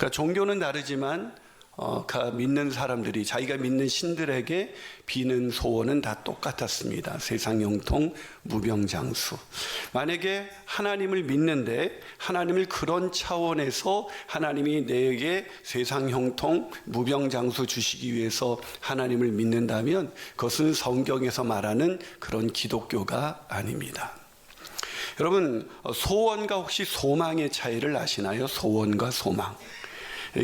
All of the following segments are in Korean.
그러니까 종교는 다르지만 믿는 사람들이 자기가 믿는 신들에게 비는 소원은 다 똑같았습니다. 세상 형통, 무병장수. 만약에 하나님을 믿는데 하나님을 그런 차원에서 하나님이 내게 세상 형통, 무병장수 주시기 위해서 하나님을 믿는다면 그것은 성경에서 말하는 그런 기독교가 아닙니다. 여러분, 소원과 혹시 소망의 차이를 아시나요? 소원과 소망.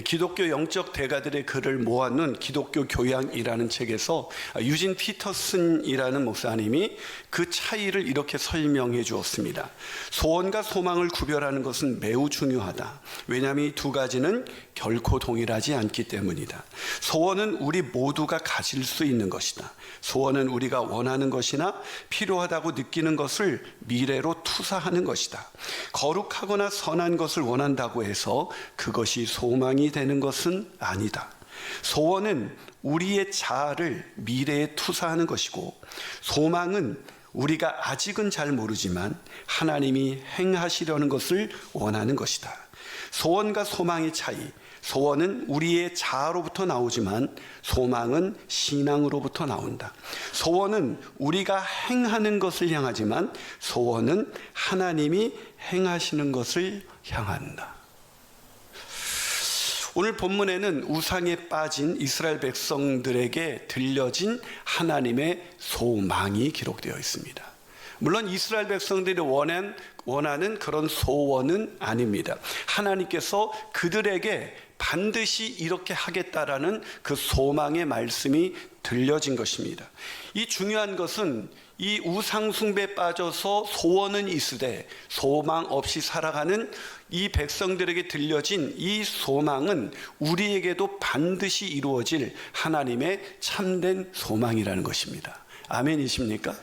기독교 영적 대가들의 글을 모아놓은 기독교 교양이라는 책에서 유진 피터슨이라는 목사님이 그 차이를 이렇게 설명해 주었습니다. 소원과 소망을 구별하는 것은 매우 중요하다. 왜냐하면 이 두 가지는 결코 동일하지 않기 때문이다. 소원은 우리 모두가 가질 수 있는 것이다. 소원은 우리가 원하는 것이나 필요하다고 느끼는 것을 미래로 투사하는 것이다. 거룩하거나 선한 것을 원한다고 해서 그것이 소망이 되는 것은 아니다. 소원은 우리의 자아를 미래에 투사하는 것이고, 소망은 우리가 아직은 잘 모르지만 하나님이 행하시려는 것을 원하는 것이다. 소원과 소망의 차이. 소원은 우리의 자아로부터 나오지만 소망은 신앙으로부터 나온다. 소원은 우리가 행하는 것을 향하지만 소원은 하나님이 행하시는 것을 향한다. 오늘 본문에는 우상에 빠진 이스라엘 백성들에게 들려진 하나님의 소망이 기록되어 있습니다. 물론 이스라엘 백성들이 원하는 그런 소원은 아닙니다. 하나님께서 그들에게 반드시 이렇게 하겠다라는 그 소망의 말씀이 들려진 것입니다. 이 중요한 것은 이 우상 숭배에 빠져서 소원은 있으되 소망 없이 살아가는 이 백성들에게 들려진 이 소망은 우리에게도 반드시 이루어질 하나님의 참된 소망이라는 것입니다. 아멘이십니까?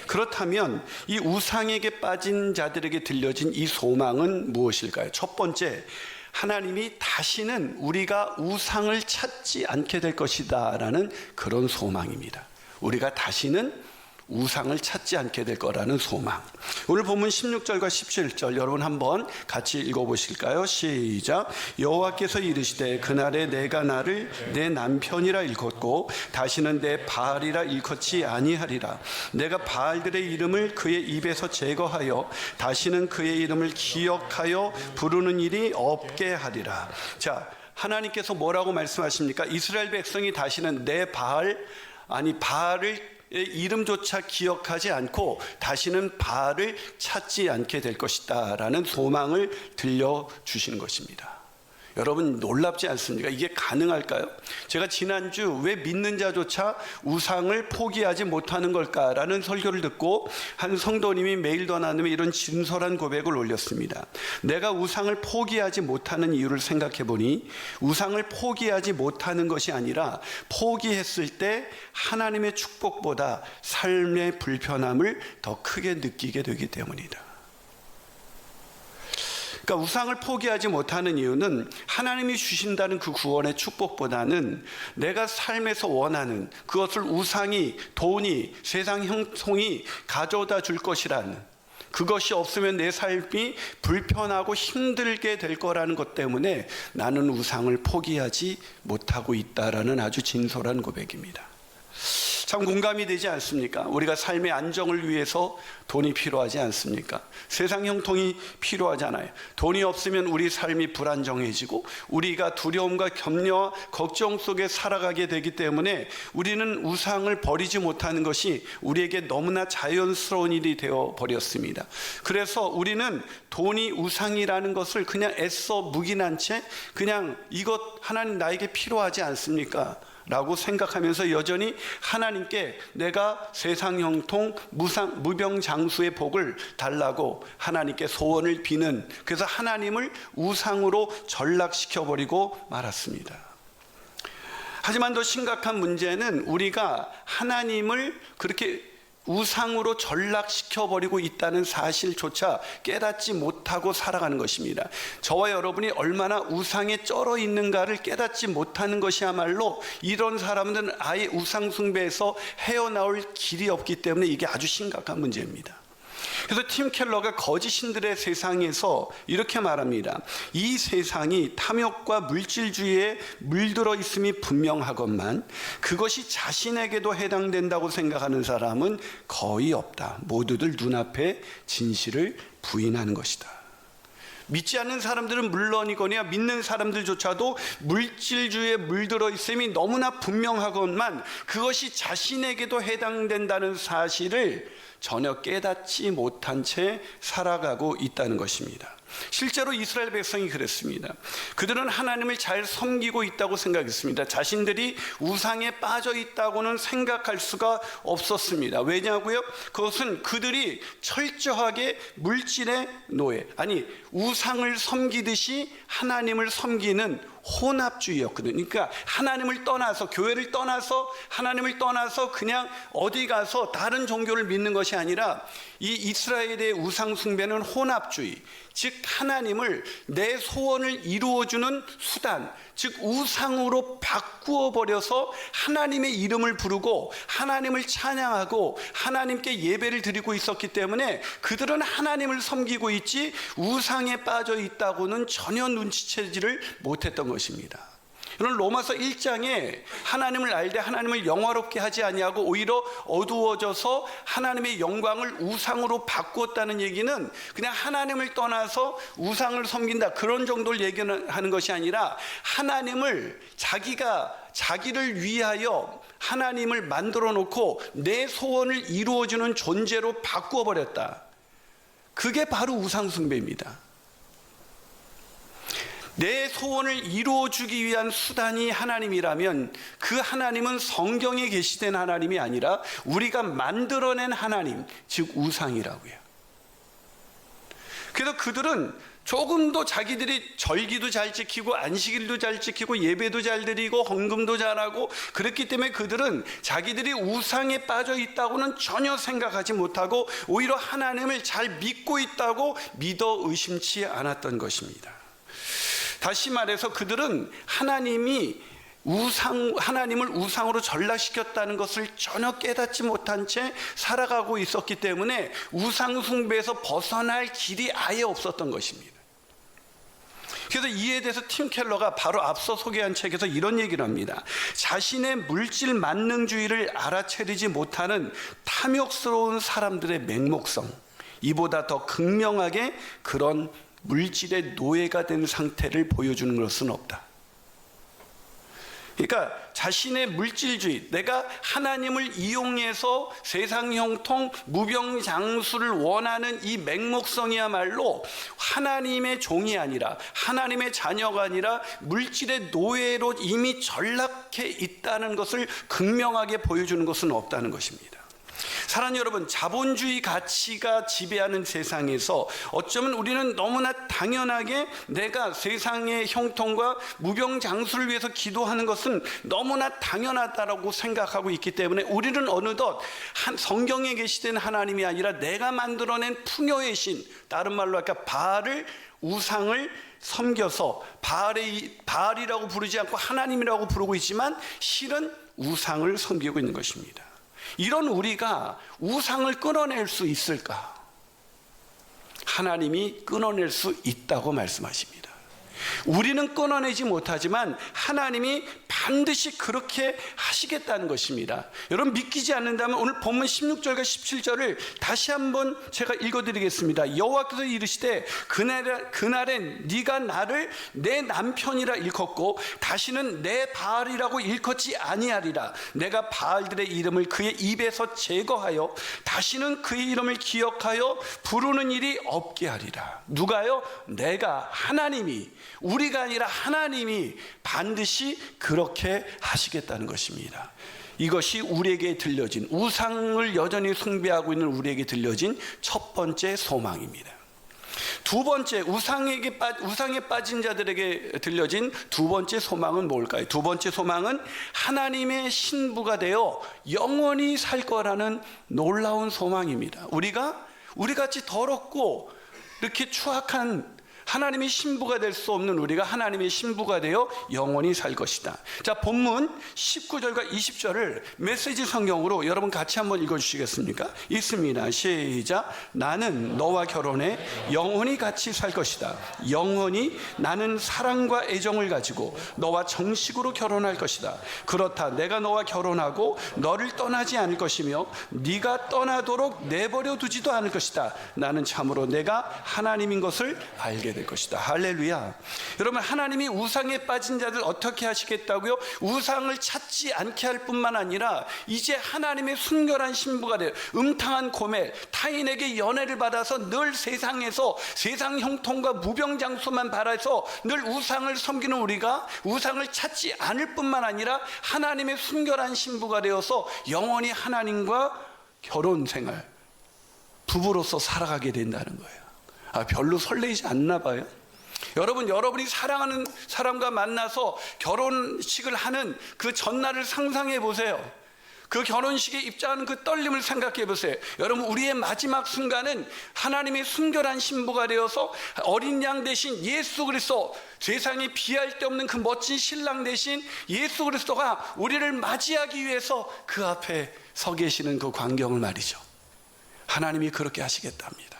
그렇다면 이 우상에게 빠진 자들에게 들려진 이 소망은 무엇일까요? 첫 번째, 하나님이 다시는 우리가 우상을 찾지 않게 될 것이다 라는 그런 소망입니다. 우리가 다시는 우상을 찾지 않게 될 거라는 소망. 오늘 본문 16절과 17절 여러분 한번 같이 읽어보실까요? 시작. 여호와께서 이르시되 그날에 내가 나를 내 남편이라 일컫고 다시는 내 바알이라 일컫지 아니하리라. 내가 바알들의 이름을 그의 입에서 제거하여 다시는 그의 이름을 기억하여 부르는 일이 없게 하리라. 자, 하나님께서 뭐라고 말씀하십니까? 이스라엘 백성이 다시는 내 바알을 이름조차 기억하지 않고 다시는 바알을 찾지 않게 될 것이다 라는 소망을 들려주시는 것입니다. 여러분 놀랍지 않습니까? 이게 가능할까요? 제가 지난주 왜 믿는 자조차 우상을 포기하지 못하는 걸까라는 설교를 듣고 한 성도님이 메일도 나누며 이런 진솔한 고백을 올렸습니다. 내가 우상을 포기하지 못하는 이유를 생각해 보니 우상을 포기하지 못하는 것이 아니라 포기했을 때 하나님의 축복보다 삶의 불편함을 더 크게 느끼게 되기 때문이다. 그러니까 우상을 포기하지 못하는 이유는 하나님이 주신다는 그 구원의 축복보다는 내가 삶에서 원하는 그것을 우상이, 돈이, 세상 형통이 가져다 줄 것이라는, 그것이 없으면 내 삶이 불편하고 힘들게 될 거라는 것 때문에 나는 우상을 포기하지 못하고 있다라는 아주 진솔한 고백입니다. 참 공감이 되지 않습니까? 우리가 삶의 안정을 위해서 돈이 필요하지 않습니까? 세상 형통이 필요하잖아요. 돈이 없으면 우리 삶이 불안정해지고 우리가 두려움과 염려와 걱정 속에 살아가게 되기 때문에 우리는 우상을 버리지 못하는 것이 우리에게 너무나 자연스러운 일이 되어 버렸습니다. 그래서 우리는 돈이 우상이라는 것을 그냥 애써 묵인한 채 그냥 이것 하나님 나에게 필요하지 않습니까? 라고 생각하면서 여전히 하나님께 내가 세상 형통 무병장수의 복을 달라고 하나님께 소원을 비는, 그래서 하나님을 우상으로 전락시켜버리고 말았습니다. 하지만 더 심각한 문제는 우리가 하나님을 그렇게 우상으로 전락시켜버리고 있다는 사실조차 깨닫지 못하고 살아가는 것입니다. 저와 여러분이 얼마나 우상에 쩔어 있는가를 깨닫지 못하는 것이야말로 이런 사람들은 아예 우상 숭배에서 헤어나올 길이 없기 때문에 이게 아주 심각한 문제입니다. 그래서 팀 켈러가 거짓 신들의 세상에서 이렇게 말합니다. 이 세상이 탐욕과 물질주의에 물들어 있음이 분명하건만 그것이 자신에게도 해당된다고 생각하는 사람은 거의 없다. 모두들 눈앞에 진실을 부인하는 것이다. 믿지 않는 사람들은 물론이거니와 믿는 사람들조차도 물질주의에 물들어 있음이 너무나 분명하건만 그것이 자신에게도 해당된다는 사실을 전혀 깨닫지 못한 채 살아가고 있다는 것입니다. 실제로 이스라엘 백성이 그랬습니다. 그들은 하나님을 잘 섬기고 있다고 생각했습니다. 자신들이 우상에 빠져 있다고는 생각할 수가 없었습니다. 왜냐고요? 그것은 그들이 철저하게 물질의 노예, 아니 우상을 섬기듯이 하나님을 섬기는 혼합주의였거든요. 그러니까 하나님을 떠나서, 교회를 떠나서, 하나님을 떠나서 그냥 어디 가서 다른 종교를 믿는 것이 아니라 이 이스라엘의 우상 숭배는 혼합주의, 즉 하나님을 내 소원을 이루어주는 수단, 즉 우상으로 바꾸어 버려서 하나님의 이름을 부르고 하나님을 찬양하고 하나님께 예배를 드리고 있었기 때문에 그들은 하나님을 섬기고 있지 우상에 빠져 있다고는 전혀 눈치채지를 못했던 것입니다. 그런 로마서 1장에 하나님을 알되 하나님을 영화롭게 하지 아니하고 오히려 어두워져서 하나님의 영광을 우상으로 바꾸었다는 얘기는 그냥 하나님을 떠나서 우상을 섬긴다 그런 정도를 얘기하는 것이 아니라 하나님을 자기를 위하여 하나님을 만들어 놓고 내 소원을 이루어주는 존재로 바꾸어 버렸다. 그게 바로 우상 숭배입니다. 내 소원을 이루어주기 위한 수단이 하나님이라면 그 하나님은 성경에 계시된 하나님이 아니라 우리가 만들어낸 하나님, 즉 우상이라고요. 그래서 그들은 조금도 자기들이 절기도 잘 지키고 안식일도 잘 지키고 예배도 잘 드리고 헌금도 잘하고 그렇기 때문에 그들은 자기들이 우상에 빠져 있다고는 전혀 생각하지 못하고 오히려 하나님을 잘 믿고 있다고 믿어 의심치 않았던 것입니다. 다시 말해서 그들은 하나님을 우상으로 전락시켰다는 것을 전혀 깨닫지 못한 채 살아가고 있었기 때문에 우상 숭배에서 벗어날 길이 아예 없었던 것입니다. 그래서 이에 대해서 팀 켈러가 바로 앞서 소개한 책에서 이런 얘기를 합니다. 자신의 물질 만능주의를 알아채리지 못하는 탐욕스러운 사람들의 맹목성, 이보다 더 극명하게 그런 물질의 노예가 된 상태를 보여주는 것은 없다. 그러니까 자신의 물질주의, 내가 하나님을 이용해서 세상 형통, 무병장수를 원하는 이 맹목성이야말로 하나님의 종이 아니라 하나님의 자녀가 아니라 물질의 노예로 이미 전락해 있다는 것을 극명하게 보여주는 것은 없다는 것입니다. 사랑하는 여러분, 자본주의 가치가 지배하는 세상에서 어쩌면 우리는 너무나 당연하게 내가 세상의 형통과 무병장수를 위해서 기도하는 것은 너무나 당연하다고 생각하고 있기 때문에 우리는 어느덧 성경에 계시된 하나님이 아니라 내가 만들어낸 풍요의 신, 다른 말로 아까 바알을, 우상을 섬겨서 바알이라고 부르지 않고 하나님이라고 부르고 있지만 실은 우상을 섬기고 있는 것입니다. 이런 우리가 우상을 끊어낼 수 있을까? 하나님이 끊어낼 수 있다고 말씀하십니다. 우리는 끊어내지 못하지만 하나님이 반드시 그렇게 하시겠다는 것입니다. 여러분 믿기지 않는다면 오늘 본문 16절과 17절을 다시 한번 제가 읽어드리겠습니다. 여호와께서 이르시되 그날엔 네가 나를 내 남편이라 일컫고 다시는 내 바알이라고 일컫지 아니하리라. 내가 바알들의 이름을 그의 입에서 제거하여 다시는 그의 이름을 기억하여 부르는 일이 없게 하리라. 누가요? 내가, 하나님이, 우리가 아니라 하나님이 반드시 그렇게 하시겠다는 것입니다. 이것이 우리에게 들려진, 우상을 여전히 숭배하고 있는 우리에게 들려진 첫 번째 소망입니다. 두 번째, 우상에 빠진 자들에게 들려진 두 번째 소망은 뭘까요? 두 번째 소망은 하나님의 신부가 되어 영원히 살 거라는 놀라운 소망입니다. 우리같이 더럽고 이렇게 추악한 하나님의 신부가 될 수 없는 우리가 하나님의 신부가 되어 영원히 살 것이다. 자, 본문 19절과 20절을 메시지 성경으로 여러분 같이 한번 읽어주시겠습니까? 있습니다. 시작. 나는 너와 결혼해 영원히 같이 살 것이다. 영원히 나는 사랑과 애정을 가지고 너와 정식으로 결혼할 것이다. 그렇다. 내가 너와 결혼하고 너를 떠나지 않을 것이며 네가 떠나도록 내버려 두지도 않을 것이다. 나는 참으로 내가 하나님인 것을 알게 될 것이다. 할렐루야. 여러분, 하나님이 우상에 빠진 자들 어떻게 하시겠다고요? 우상을 찾지 않게 할 뿐만 아니라 이제 하나님의 순결한 신부가 되어 음탕한 고멜, 타인에게 연애를 받아서 늘 세상에서 세상 형통과 무병장수만 바라서 늘 우상을 섬기는 우리가 우상을 찾지 않을 뿐만 아니라 하나님의 순결한 신부가 되어서 영원히 하나님과 결혼 생활, 부부로서 살아가게 된다는 거예요. 별로 설레이지 않나 봐요. 여러분, 여러분이 사랑하는 사람과 만나서 결혼식을 하는 그 전날을 상상해 보세요. 그 결혼식에 입장하는 그 떨림을 생각해 보세요. 여러분, 우리의 마지막 순간은 하나님의 순결한 신부가 되어서 어린 양 대신 예수 그리스도, 세상에 비할 데 없는 그 멋진 신랑 대신 예수 그리스도가 우리를 맞이하기 위해서 그 앞에 서 계시는 그 광경을 말이죠. 하나님이 그렇게 하시겠답니다.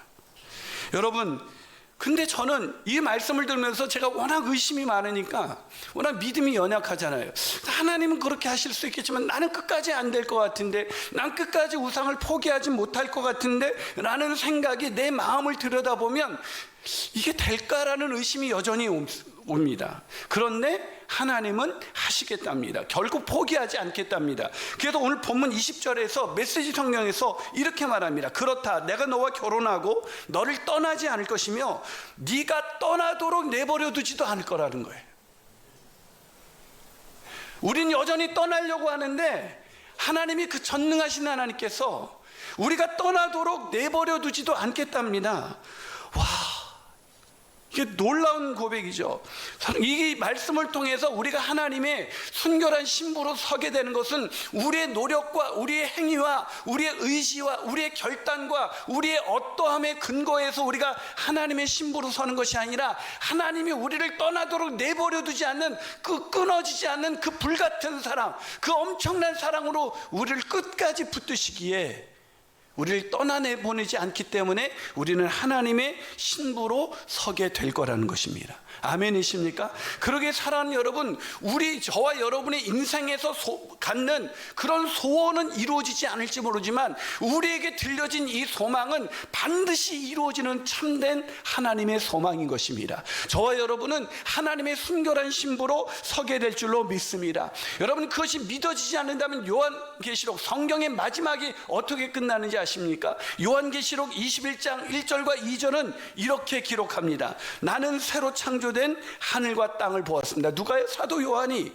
여러분, 근데 저는 이 말씀을 들으면서 제가 워낙 의심이 많으니까, 워낙 믿음이 연약하잖아요. 하나님은 그렇게 하실 수 있겠지만 나는 끝까지 안 될 것 같은데, 난 끝까지 우상을 포기하지 못할 것 같은데 라는 생각이 내 마음을 들여다보면 이게 될까라는 의심이 여전히 옵니다. 그런데 하나님은 하시겠답니다. 결국 포기하지 않겠답니다. 그래서 오늘 본문 20절에서 메시지 성경에서 이렇게 말합니다. 그렇다. 내가 너와 결혼하고 너를 떠나지 않을 것이며 네가 떠나도록 내버려 두지도 않을 거라는 거예요. 우린 여전히 떠나려고 하는데 하나님이 그 전능하신 하나님께서 우리가 떠나도록 내버려 두지도 않겠답니다. 와, 이게 놀라운 고백이죠. 이 말씀을 통해서 우리가 하나님의 순결한 신부로 서게 되는 것은 우리의 노력과 우리의 행위와 우리의 의지와 우리의 결단과 우리의 어떠함에 근거해서 우리가 하나님의 신부로 서는 것이 아니라 하나님이 우리를 떠나도록 내버려 두지 않는 그 끊어지지 않는 그 불같은 사랑, 그 엄청난 사랑으로 우리를 끝까지 붙드시기에 우리를 떠나보내지 않기 때문에 우리는 하나님의 신부로 서게 될 거라는 것입니다. 아멘이십니까? 그러게 사랑하는 여러분, 저와 여러분의 인생에서 갖는 그런 소원은 이루어지지 않을지 모르지만 우리에게 들려진 이 소망은 반드시 이루어지는 참된 하나님의 소망인 것입니다. 저와 여러분은 하나님의 순결한 신부로 서게 될 줄로 믿습니다. 여러분, 그것이 믿어지지 않는다면 요한계시록 성경의 마지막이 어떻게 끝나는지 아십니까? 요한계시록 21장 1절과 2절은 이렇게 기록합니다. 나는 새로 창조된 하늘과 땅을 보았습니다. 누가요? 사도 요한이.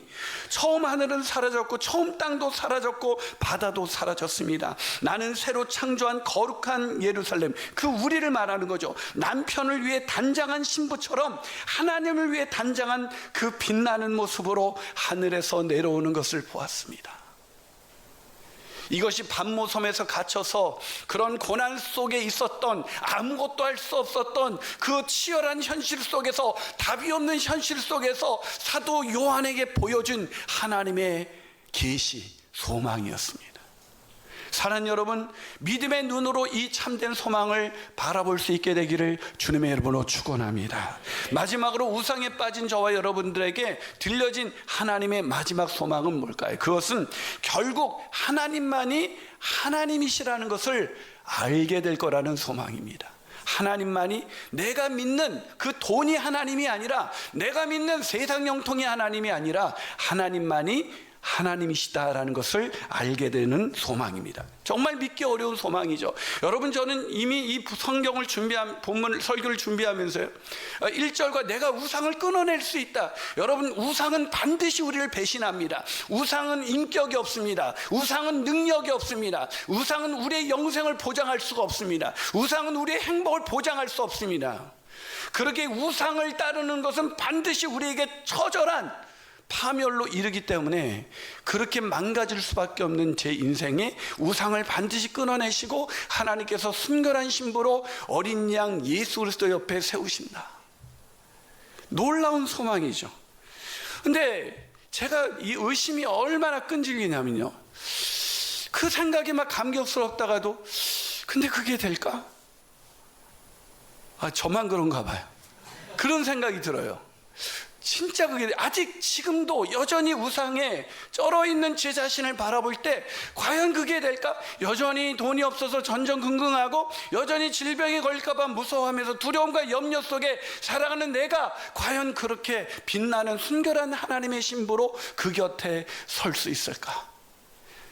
처음 하늘은 사라졌고 처음 땅도 사라졌고 바다도 사라졌습니다. 나는 새로 창조한 거룩한 예루살렘, 그 우리를 말하는 거죠. 남편을 위해 단장한 신부처럼 하나님을 위해 단장한 그 빛나는 모습으로 하늘에서 내려오는 것을 보았습니다. 이것이 반모섬에서 갇혀서 그런 고난 속에 있었던, 아무것도 할 수 없었던 그 치열한 현실 속에서, 답이 없는 현실 속에서 사도 요한에게 보여준 하나님의 계시, 소망이었습니다. 사랑하는 여러분, 믿음의 눈으로 이 참된 소망을 바라볼 수 있게 되기를 주님의 이름으로 축원합니다. 마지막으로 우상에 빠진 저와 여러분들에게 들려진 하나님의 마지막 소망은 뭘까요? 그것은 결국 하나님만이 하나님이시라는 것을 알게 될 거라는 소망입니다. 하나님만이, 내가 믿는 그 돈이 하나님이 아니라, 내가 믿는 세상 형통이 하나님이 아니라 하나님만이 하나님이시다라는 것을 알게 되는 소망입니다. 정말 믿기 어려운 소망이죠. 여러분, 저는 이미 이 성경을 본문 설교를 준비하면서요, 1절과 내가 우상을 끊어낼 수 있다. 여러분, 우상은 반드시 우리를 배신합니다. 우상은 인격이 없습니다. 우상은 능력이 없습니다. 우상은 우리의 영생을 보장할 수가 없습니다. 우상은 우리의 행복을 보장할 수 없습니다. 그렇게 우상을 따르는 것은 반드시 우리에게 처절한 파멸로 이르기 때문에 그렇게 망가질 수밖에 없는 제 인생에 우상을 반드시 끊어내시고 하나님께서 순결한 신부로 어린 양 예수 그리스도 옆에 세우신다. 놀라운 소망이죠. 근데 제가 이 의심이 얼마나 끈질기냐면요, 그 생각이 막 감격스럽다가도 근데 그게 될까? 저만 그런가 봐요. 그런 생각이 들어요. 진짜 그게 아직 지금도 여전히 우상에 쩔어 있는 제 자신을 바라볼 때 과연 그게 될까? 여전히 돈이 없어서 전전긍긍하고 여전히 질병에 걸릴까 봐 무서워하면서 두려움과 염려 속에 살아가는 내가 과연 그렇게 빛나는 순결한 하나님의 신부로 그 곁에 설 수 있을까?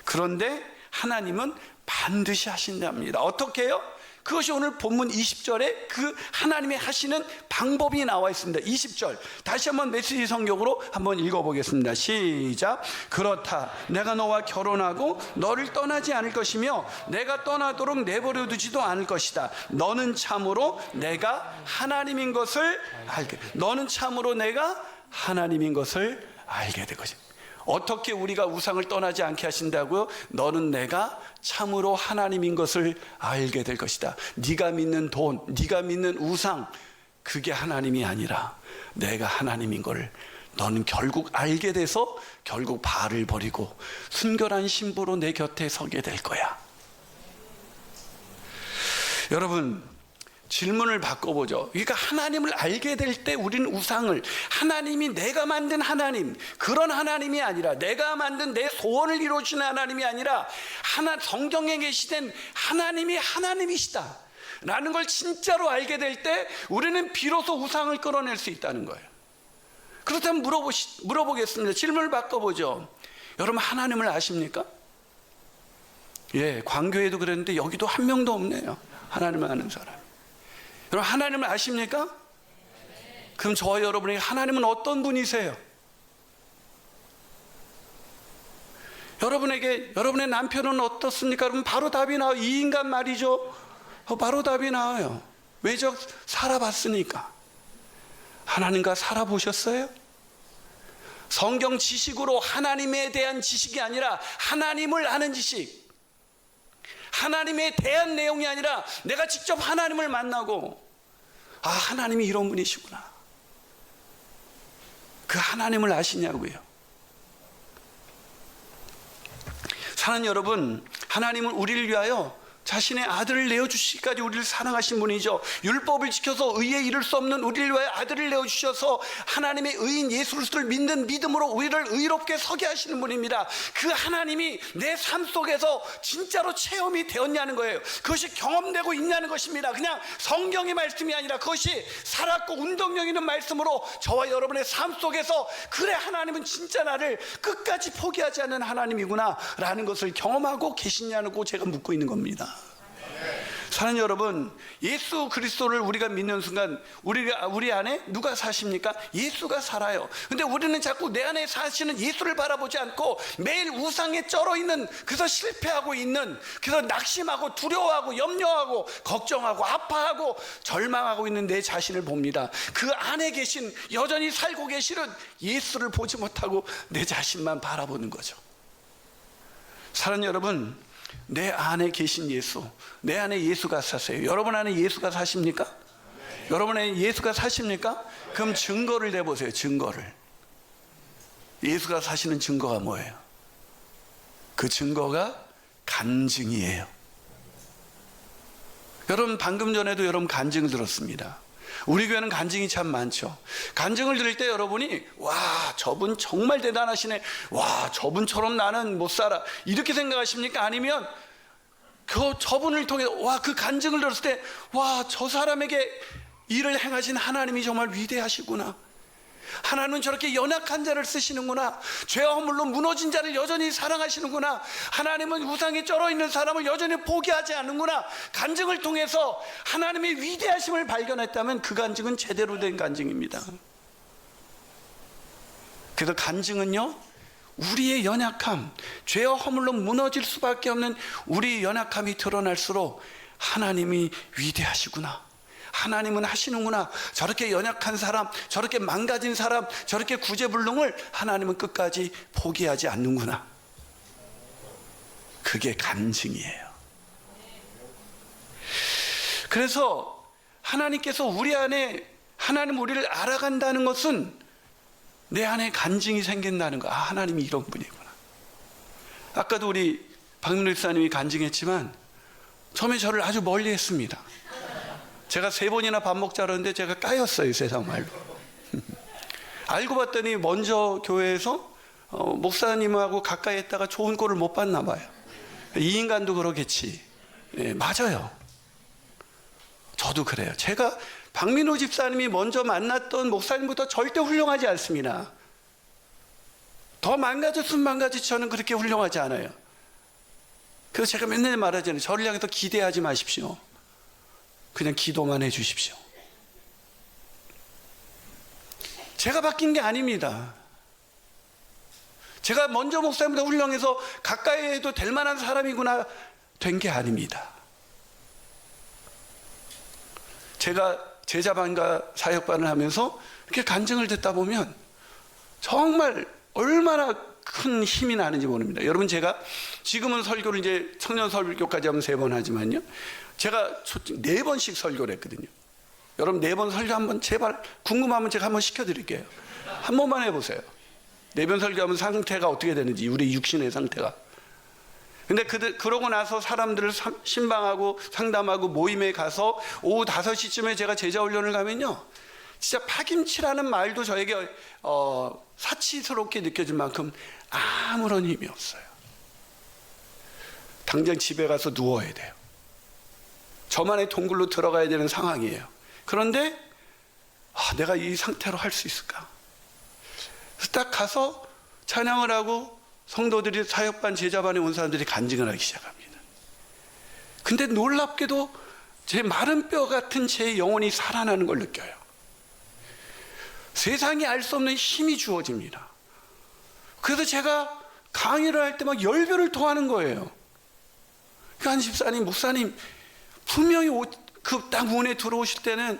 그런데 하나님은 반드시 하신답니다. 어떻게 해요? 그것이 오늘 본문 20절에 그 하나님의 하시는 방법이 나와 있습니다. 20절 다시 한번 메시지 성경으로 한번 읽어보겠습니다. 시작. 그렇다 내가 너와 결혼하고 너를 떠나지 않을 것이며 내가 떠나도록 내버려 두지도 않을 것이다. 너는 참으로 내가 하나님인 것을 알게 될 것이다. 어떻게 우리가 우상을 떠나지 않게 하신다고요? 너는 내가 참으로 하나님인 것을 알게 될 것이다. 네가 믿는 돈, 네가 믿는 우상, 그게 하나님이 아니라 내가 하나님인 걸 너는 결국 알게 돼서 결국 바알을 버리고 순결한 신부로 내 곁에 서게 될 거야. 여러분, 질문을 바꿔보죠. 그러니까 하나님을 알게 될 때 우리는 우상을, 하나님이 내가 만든 하나님, 그런 하나님이 아니라 내가 만든 내 소원을 이루어주는 하나님이 아니라 성경에 계시된 하나님이 하나님이시다 라는 걸 진짜로 알게 될 때 우리는 비로소 우상을 끌어낼 수 있다는 거예요. 그렇다면 물어보겠습니다. 질문을 바꿔보죠. 여러분, 하나님을 아십니까? 예, 광교에도 그랬는데 여기도 한 명도 없네요. 하나님을 아는 사람. 여러분, 하나님을 아십니까? 그럼 저와 여러분에게 하나님은 어떤 분이세요? 여러분의 남편은 어떻습니까? 그럼 바로 답이 나와요. 이 인간 말이죠. 바로 답이 나와요. 왜죠? 살아봤으니까. 하나님과 살아보셨어요? 성경 지식으로 하나님에 대한 지식이 아니라 하나님을 아는 지식, 하나님에 대한 내용이 아니라 내가 직접 하나님을 만나고 하나님이 이런 분이시구나, 그 하나님을 아시냐고요. 사랑하는 여러분, 하나님은 우리를 위하여 자신의 아들을 내어주시기까지 우리를 사랑하신 분이죠. 율법을 지켜서 의에 이를 수 없는 우리를 위하여 아들을 내어주셔서 하나님의 의인 예수 그리스도를 믿는 믿음으로 우리를 의롭게 서게 하시는 분입니다. 그 하나님이 내 삶 속에서 진짜로 체험이 되었냐는 거예요. 그것이 경험되고 있냐는 것입니다. 그냥 성경의 말씀이 아니라 그것이 살았고 운동력 있는 말씀으로 저와 여러분의 삶 속에서 그래, 하나님은 진짜 나를 끝까지 포기하지 않는 하나님이구나 라는 것을 경험하고 계시냐고 제가 묻고 있는 겁니다. 사랑하는 여러분, 예수 그리스도를 우리가 믿는 순간 우리 안에 누가 사십니까? 예수가 살아요. 근데 우리는 자꾸 내 안에 사시는 예수를 바라보지 않고 매일 우상에 쩔어 있는, 그래서 실패하고 있는, 그래서 낙심하고 두려워하고 염려하고 걱정하고 아파하고 절망하고 있는 내 자신을 봅니다. 그 안에 계신, 여전히 살고 계시는 예수를 보지 못하고 내 자신만 바라보는 거죠. 사랑하는 여러분, 내 안에 계신 예수, 내 안에 예수가 사세요. 여러분 안에 예수가 사십니까? 여러분 안에 예수가 사십니까? 그럼 증거를 내보세요. 증거를. 예수가 사시는 증거가 뭐예요? 그 증거가 간증이에요. 여러분, 방금 전에도 여러분 간증을 들었습니다. 우리 교회는 간증이 참 많죠. 간증을 들을 때 여러분이 와, 저분 정말 대단하시네, 와, 저분처럼 나는 못 살아, 이렇게 생각하십니까? 아니면 저분을 통해 그 간증을 들었을 때 와, 저 사람에게 일을 행하신 하나님이 정말 위대하시구나, 하나님은 저렇게 연약한 자를 쓰시는구나, 죄와 허물로 무너진 자를 여전히 사랑하시는구나, 하나님은 우상에 쩔어 있는 사람을 여전히 포기하지 않는구나, 간증을 통해서 하나님의 위대하심을 발견했다면 그 간증은 제대로 된 간증입니다. 그래서 간증은요, 우리의 연약함, 죄와 허물로 무너질 수밖에 없는 우리의 연약함이 드러날수록 하나님이 위대하시구나, 하나님은 하시는구나, 저렇게 연약한 사람, 저렇게 망가진 사람, 저렇게 구제불능을 하나님은 끝까지 포기하지 않는구나, 그게 간증이에요. 그래서 하나님께서 우리 안에 하나님 우리를 알아간다는 것은 내 안에 간증이 생긴다는 거. 하나님이 이런 분이구나. 아까도 우리 박민우 집사님이 간증했지만 처음에 저를 아주 멀리 했습니다. 제가 3번이나 밥 먹자 그러는데 제가 까였어요, 세상 말로. 알고 봤더니 먼저 교회에서 목사님하고 가까이 했다가 좋은 꼴을 못 봤나 봐요. 이 인간도 그러겠지. 네, 맞아요. 저도 그래요. 제가 박민호 집사님이 먼저 만났던 목사님보다 절대 훌륭하지 않습니다. 더 망가졌으면 망가졌지 저는 그렇게 훌륭하지 않아요. 그래서 제가 맨날 말하잖아요. 저를 향해서 기대하지 마십시오. 그냥 기도만 해 주십시오. 제가 바뀐 게 아닙니다. 제가 먼저 목사님보다 훌륭해서 가까이 해도 될 만한 사람이구나 된 게 아닙니다. 제가 제자반과 사역반을 하면서 이렇게 간증을 듣다 보면 정말 얼마나 큰 힘이 나는지 모릅니다. 여러분, 제가 지금은 설교를 이제 청년 설교까지 하면 3번 하지만요, 제가 4번씩 설교를 했거든요. 여러분 4번 설교 한번 제발 궁금하면 제가 한번 시켜드릴게요. 한 번만 해보세요. 4번 설교하면 상태가 어떻게 되는지, 우리 육신의 상태가. 근데 그러고 나서 사람들을 신방하고 상담하고 모임에 가서 오후 5시쯤에 제가 제자 훈련을 가면요, 진짜 파김치라는 말도 저에게 사치스럽게 느껴질 만큼 아무런 힘이 없어요. 당장 집에 가서 누워야 돼요. 저만의 동굴로 들어가야 되는 상황이에요. 그런데 내가 이 상태로 할 수 있을까? 그래서 딱 가서 찬양을 하고 성도들이, 사역반, 제자반에 온 사람들이 간증을 하기 시작합니다. 근데 놀랍게도 제 마른 뼈 같은 제 영혼이 살아나는 걸 느껴요. 세상이 알 수 없는 힘이 주어집니다. 그래서 제가 강의를 할 때 막 열변을 토하는 거예요. 한 집사님, 목사님 분명히 그 딱 문에 들어오실 때는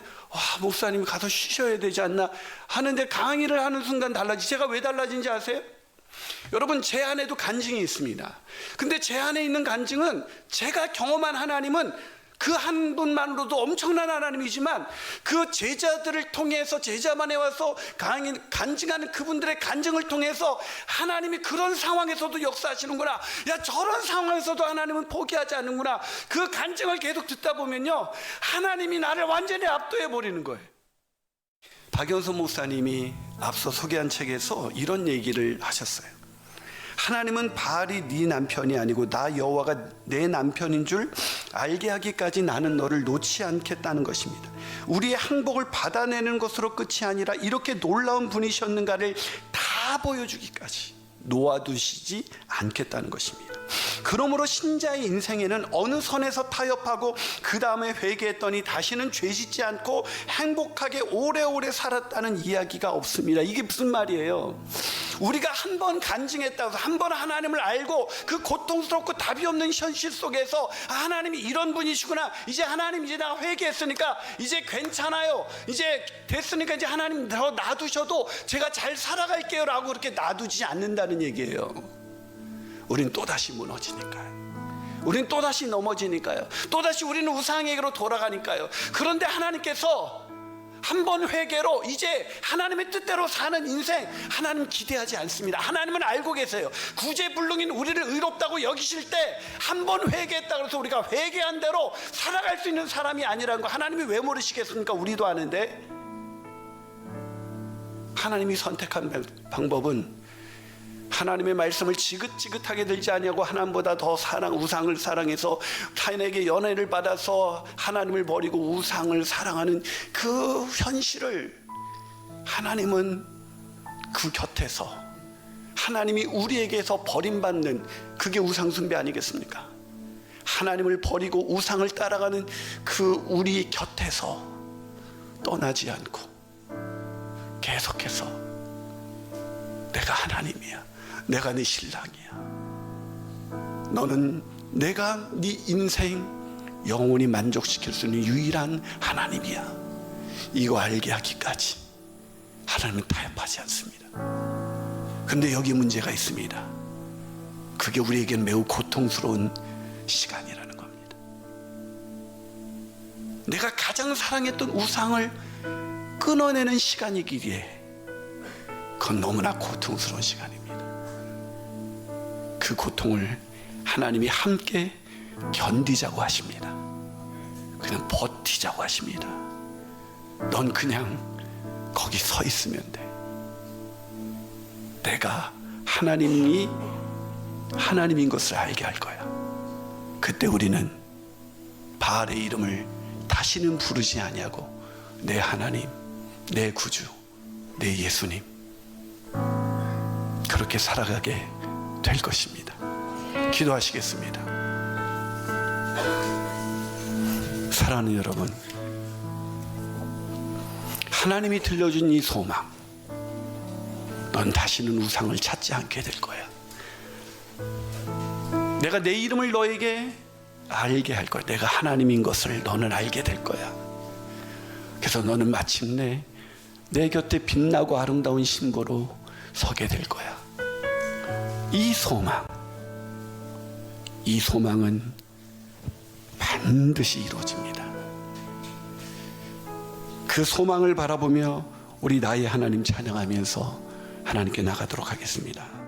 목사님 가서 쉬셔야 되지 않나 하는데, 강의를 하는 순간 달라지. 제가 왜 달라진지 아세요? 여러분, 제 안에도 간증이 있습니다. 근데 제 안에 있는 간증은, 제가 경험한 하나님은 그 한 분만으로도 엄청난 하나님이지만, 그 제자들을 통해서, 제자만에 와서 간증하는 그분들의 간증을 통해서 하나님이 그런 상황에서도 역사하시는구나, 야 저런 상황에서도 하나님은 포기하지 않는구나, 그 간증을 계속 듣다 보면요, 하나님이 나를 완전히 압도해 버리는 거예요. 박연서 목사님이 앞서 소개한 책에서 이런 얘기를 하셨어요. 하나님은 바알이 네 남편이 아니고 나 여호와가 내 남편인 줄 알게 하기까지 나는 너를 놓지 않겠다는 것입니다. 우리의 항복을 받아내는 것으로 끝이 아니라 이렇게 놀라운 분이셨는가를 다 보여주기까지 놓아두시지 않겠다는 것입니다. 그러므로 신자의 인생에는 어느 선에서 타협하고 그 다음에 회개했더니 다시는 죄 짓지 않고 행복하게 오래오래 살았다는 이야기가 없습니다. 이게 무슨 말이에요? 우리가 한 번 간증했다고 해서, 한 번 하나님을 알고 그 고통스럽고 답이 없는 현실 속에서 하나님이 이런 분이시구나, 이제 하나님 이제 나 회개했으니까 이제 괜찮아요, 이제 됐으니까 이제 하나님 더 놔두셔도 제가 잘 살아갈게요 라고 그렇게 놔두지 않는다는 얘기예요. 우린 또다시 무너지니까요. 우린 또다시 넘어지니까요. 또다시 우리는 우상에게로 돌아가니까요. 그런데 하나님께서 한 번 회개로 이제 하나님의 뜻대로 사는 인생, 하나님 기대하지 않습니다. 하나님은 알고 계세요. 구제불능인 우리를 의롭다고 여기실 때 한 번 회개했다고 해서 우리가 회개한 대로 살아갈 수 있는 사람이 아니라는 거 하나님이 왜 모르시겠습니까? 우리도 아는데. 하나님이 선택한 방법은 하나님의 말씀을 지긋지긋하게 들지 아니하고 하나님보다 더 우상을 사랑해서 타인에게 연애를 받아서 하나님을 버리고 우상을 사랑하는 그 현실을, 하나님은 그 곁에서, 하나님이 우리에게서 버림받는 그게 우상숭배 아니겠습니까? 하나님을 버리고 우상을 따라가는 그 우리 곁에서 떠나지 않고 계속해서 내가 하나님이야, 내가 네 신랑이야, 너는 내가 네 인생 영원히 만족시킬 수 있는 유일한 하나님이야, 이거 알게 하기까지 하나님은 타협하지 않습니다. 그런데 여기 문제가 있습니다. 그게 우리에게는 매우 고통스러운 시간이라는 겁니다. 내가 가장 사랑했던 우상을 끊어내는 시간이기에 그건 너무나 고통스러운 시간입니다. 그 고통을 하나님이 함께 견디자고 하십니다. 그냥 버티자고 하십니다. 넌 그냥 거기 서 있으면 돼. 내가 하나님이 하나님인 것을 알게 할 거야. 그때 우리는 바알의 이름을 다시는 부르지 아니하고 내 하나님, 내 구주, 내 예수님, 그렇게 살아가게 될 것입니다. 기도하시겠습니다. 사랑하는 여러분, 하나님이 들려준 이 소망, 넌 다시는 우상을 찾지 않게 될 거야. 내가 내 이름을 너에게 알게 할 거야. 내가 하나님인 것을 너는 알게 될 거야. 그래서 너는 마침내 내 곁에 빛나고 아름다운 신부로 서게 될 거야. 이 소망은 반드시 이루어집니다. 그 소망을 바라보며 우리 나의 하나님 찬양하면서 하나님께 나가도록 하겠습니다.